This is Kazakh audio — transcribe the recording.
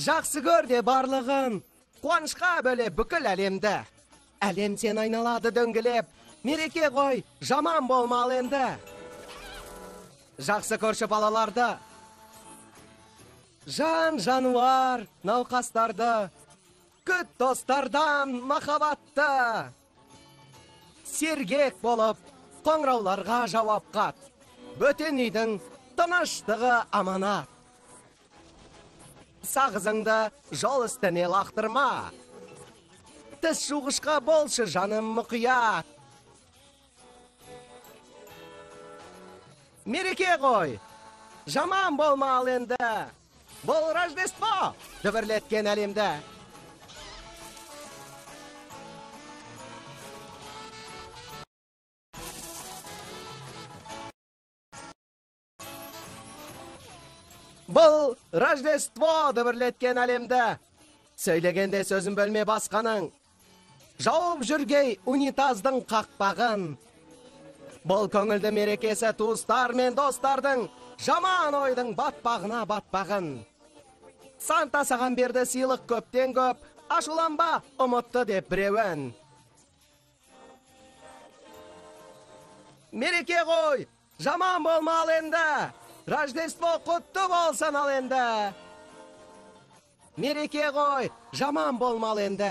Жақсы көр де барлығын, қуанышқа бөле бүкіл әлемді. Әлем сен айналады дөңгелеп, мереке қой, жаман болмал енді. Жақсы көрші балаларды, жан-жануар науқастарды, күт достардан махаббатты. Сергек болып, қоңырауларға жауап қат. Бөтен үйдің тыныштығы аманат. Сағызыңды жол үстіне лақтырма. Тіс жуғышқа болшы жаным мұқият. Мереке ғой, жаман болмал енді. Бұл Рождество дүбірлеткен әлемді. Бұл Рождество дүбірлеткен әлемді. Сөйлегенде сөзін бөлме басқаның. Жауып жүргей унитаздың қақпағын. Бұл көңілді мерекесі туыстар мен достардың жаман ойдың батпағына батпағын. Санта саған берді сыйлық көптен көп, ашуланба ұмытты деп біреуін. Мереке ғой, жаман болмал енді. Рождество құтты болсын ал енді. Мереке ғой, жаман болмал енді.